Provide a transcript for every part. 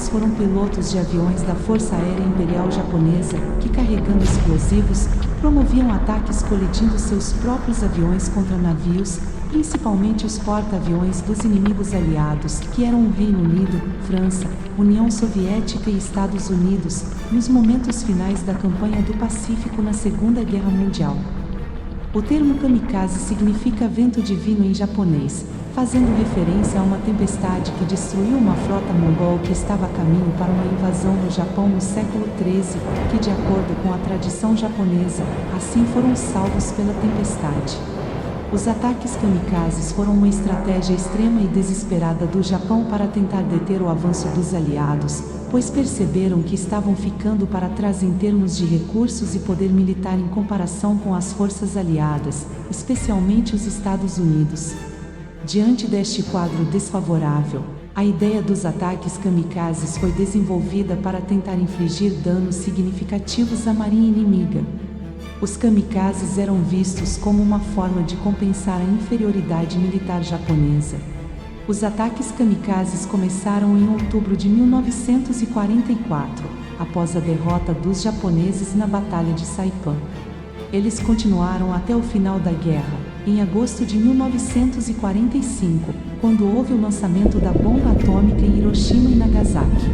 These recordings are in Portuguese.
kamikazes foram pilotos de aviões da Força Aérea Imperial Japonesa, que carregando explosivos, promoviam ataques colidindo seus próprios aviões contra navios, principalmente os porta-aviões dos inimigos aliados, que eram o Reino Unido, França, União Soviética e Estados Unidos, nos momentos finais da campanha do Pacífico na Segunda Guerra Mundial. O termo kamikaze significa vento divino em japonês, fazendo referência a uma tempestade que destruiu uma frota mongol que estava a caminho para uma invasão no Japão no século XIII, que, de acordo com a tradição japonesa, assim foram salvos pela tempestade. Os ataques kamikazes foram uma estratégia extrema e desesperada do Japão para tentar deter o avanço dos aliados, pois perceberam que estavam ficando para trás em termos de recursos e poder militar em comparação com as forças aliadas, especialmente os Estados Unidos. Diante deste quadro desfavorável, a ideia dos ataques kamikazes foi desenvolvida para tentar infligir danos significativos à marinha inimiga. Os kamikazes eram vistos como uma forma de compensar a inferioridade militar japonesa. Os ataques kamikazes começaram em outubro de 1944, após a derrota dos japoneses na Batalha de Saipan. Eles continuaram até o final da guerra, em agosto de 1945, quando houve o lançamento da bomba atômica em Hiroshima e Nagasaki.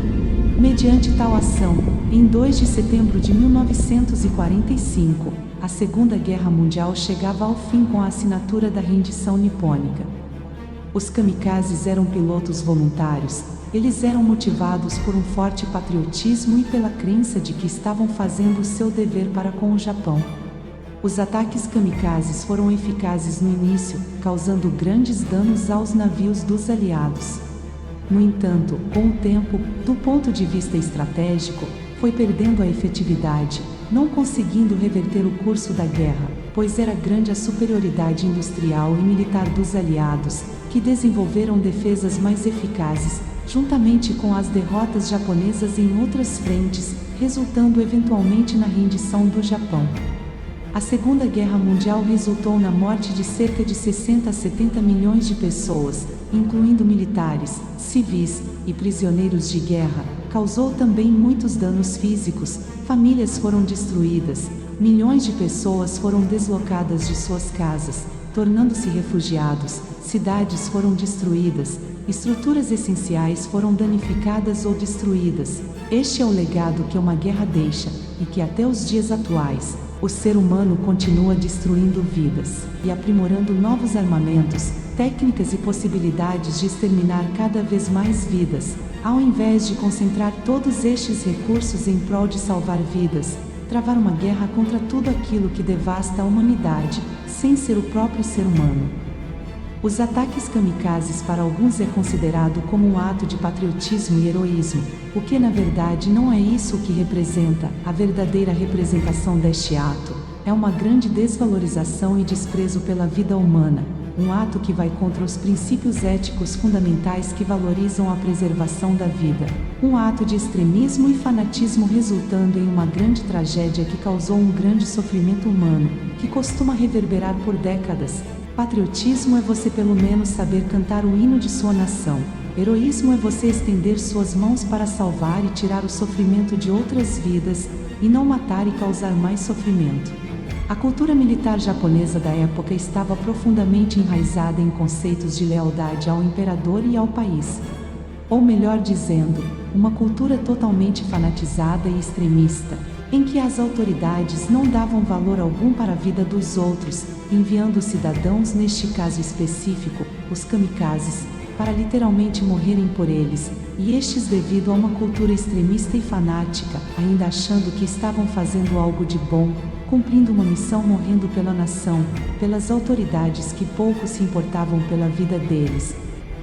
Mediante tal ação, em 2 de setembro de 1945, a Segunda Guerra Mundial chegava ao fim com a assinatura da rendição nipônica. Os kamikazes eram pilotos voluntários, eles eram motivados por um forte patriotismo e pela crença de que estavam fazendo o seu dever para com o Japão. Os ataques kamikazes foram eficazes no início, causando grandes danos aos navios dos aliados. No entanto, com o tempo, do ponto de vista estratégico, foi perdendo a efetividade, não conseguindo reverter o curso da guerra, pois era grande a superioridade industrial e militar dos aliados, que desenvolveram defesas mais eficazes, juntamente com as derrotas japonesas em outras frentes, resultando eventualmente na rendição do Japão. A Segunda Guerra Mundial resultou na morte de cerca de 60 a 70 milhões de pessoas, incluindo militares, civis e prisioneiros de guerra. Causou também muitos danos físicos, famílias foram destruídas, milhões de pessoas foram deslocadas de suas casas, tornando-se refugiados, cidades foram destruídas, estruturas essenciais foram danificadas ou destruídas. Este é o legado que uma guerra deixa, e que até os dias atuais, o ser humano continua destruindo vidas e aprimorando novos armamentos, técnicas e possibilidades de exterminar cada vez mais vidas, ao invés de concentrar todos estes recursos em prol de salvar vidas, travar uma guerra contra tudo aquilo que devasta a humanidade, sem ser o próprio ser humano. Os ataques kamikazes para alguns é considerado como um ato de patriotismo e heroísmo, o que na verdade não é isso que representa. A verdadeira representação deste ato é uma grande desvalorização e desprezo pela vida humana, um ato que vai contra os princípios éticos fundamentais que valorizam a preservação da vida, um ato de extremismo e fanatismo resultando em uma grande tragédia que causou um grande sofrimento humano, que costuma reverberar por décadas. Patriotismo é você pelo menos saber cantar o hino de sua nação. Heroísmo é você estender suas mãos para salvar e tirar o sofrimento de outras vidas, e não matar e causar mais sofrimento. A cultura militar japonesa da época estava profundamente enraizada em conceitos de lealdade ao imperador e ao país. Ou melhor dizendo, uma cultura totalmente fanatizada e extremista, em que as autoridades não davam valor algum para a vida dos outros, enviando cidadãos, neste caso específico, os kamikazes, para literalmente morrerem por eles, e estes devido a uma cultura extremista e fanática, ainda achando que estavam fazendo algo de bom, cumprindo uma missão, morrendo pela nação, pelas autoridades que pouco se importavam pela vida deles.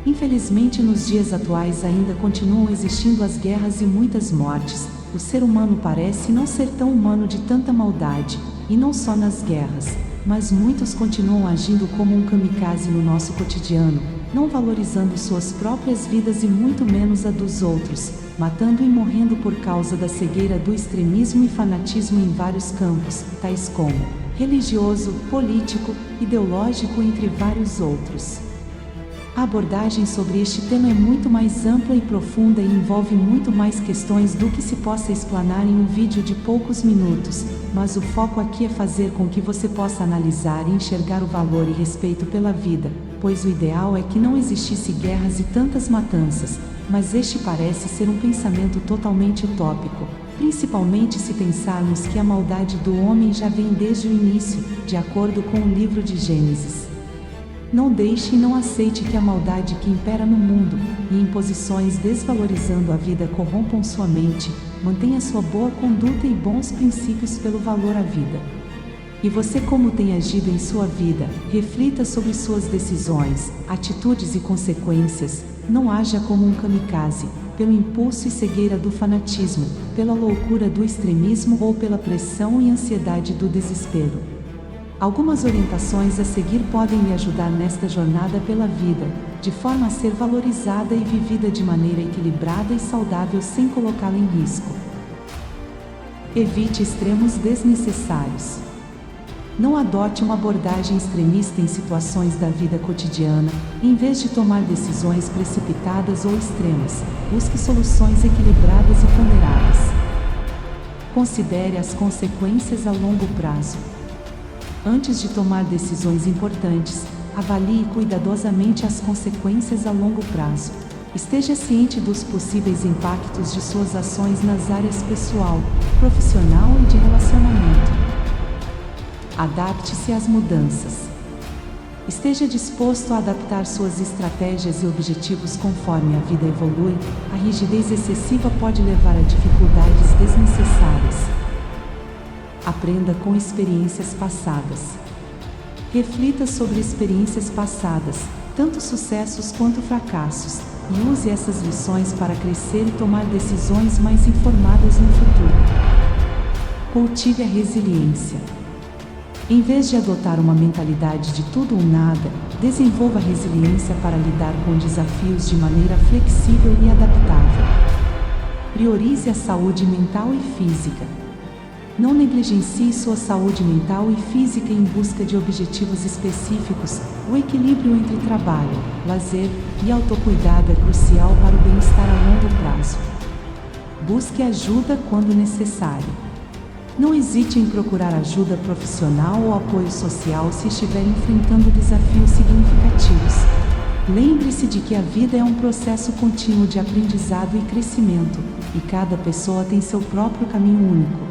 Infelizmente, nos dias atuais ainda continuam existindo as guerras e muitas mortes. O ser humano parece não ser tão humano de tanta maldade, e não só nas guerras, mas muitos continuam agindo como um kamikaze no nosso cotidiano, não valorizando suas próprias vidas e muito menos a dos outros, matando e morrendo por causa da cegueira do extremismo e fanatismo em vários campos, tais como religioso, político, ideológico, entre vários outros. A abordagem sobre este tema é muito mais ampla e profunda e envolve muito mais questões do que se possa explanar em um vídeo de poucos minutos, mas o foco aqui é fazer com que você possa analisar e enxergar o valor e respeito pela vida, pois o ideal é que não existisse guerras e tantas matanças, mas este parece ser um pensamento totalmente utópico, principalmente se pensarmos que a maldade do homem já vem desde o início, de acordo com o livro de Gênesis. Não deixe e não aceite que a maldade que impera no mundo, e imposições desvalorizando a vida corrompam sua mente. Mantenha sua boa conduta e bons princípios pelo valor à vida. E você, como tem agido em sua vida? Reflita sobre suas decisões, atitudes e consequências. Não haja como um kamikaze, pelo impulso e cegueira do fanatismo, pela loucura do extremismo ou pela pressão e ansiedade do desespero. Algumas orientações a seguir podem lhe ajudar nesta jornada pela vida, de forma a ser valorizada e vivida de maneira equilibrada e saudável sem colocá-la em risco. Evite extremos desnecessários. Não adote uma abordagem extremista em situações da vida cotidiana, em vez de tomar decisões precipitadas ou extremas. Busque soluções equilibradas e ponderadas. Considere as consequências a longo prazo. Antes de tomar decisões importantes, avalie cuidadosamente as consequências a longo prazo. Esteja ciente dos possíveis impactos de suas ações nas áreas pessoal, profissional e de relacionamento. Adapte-se às mudanças. Esteja disposto a adaptar suas estratégias e objetivos conforme a vida evolui. A rigidez excessiva pode levar a dificuldades desnecessárias. Aprenda com experiências passadas. Reflita sobre experiências passadas, tanto sucessos quanto fracassos, e use essas lições para crescer e tomar decisões mais informadas no futuro. Cultive a resiliência. Em vez de adotar uma mentalidade de tudo ou nada, desenvolva a resiliência para lidar com desafios de maneira flexível e adaptável. Priorize a saúde mental e física. Não negligencie sua saúde mental e física em busca de objetivos específicos. O equilíbrio entre trabalho, lazer e autocuidado é crucial para o bem-estar a longo prazo. Busque ajuda quando necessário. Não hesite em procurar ajuda profissional ou apoio social se estiver enfrentando desafios significativos. Lembre-se de que a vida é um processo contínuo de aprendizado e crescimento, e cada pessoa tem seu próprio caminho único.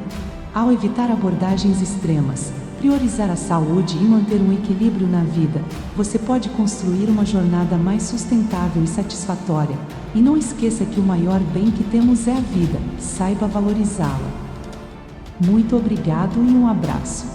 Ao evitar abordagens extremas, priorizar a saúde e manter um equilíbrio na vida, você pode construir uma jornada mais sustentável e satisfatória. E não esqueça que o maior bem que temos é a vida, saiba valorizá-la. Muito obrigado e um abraço.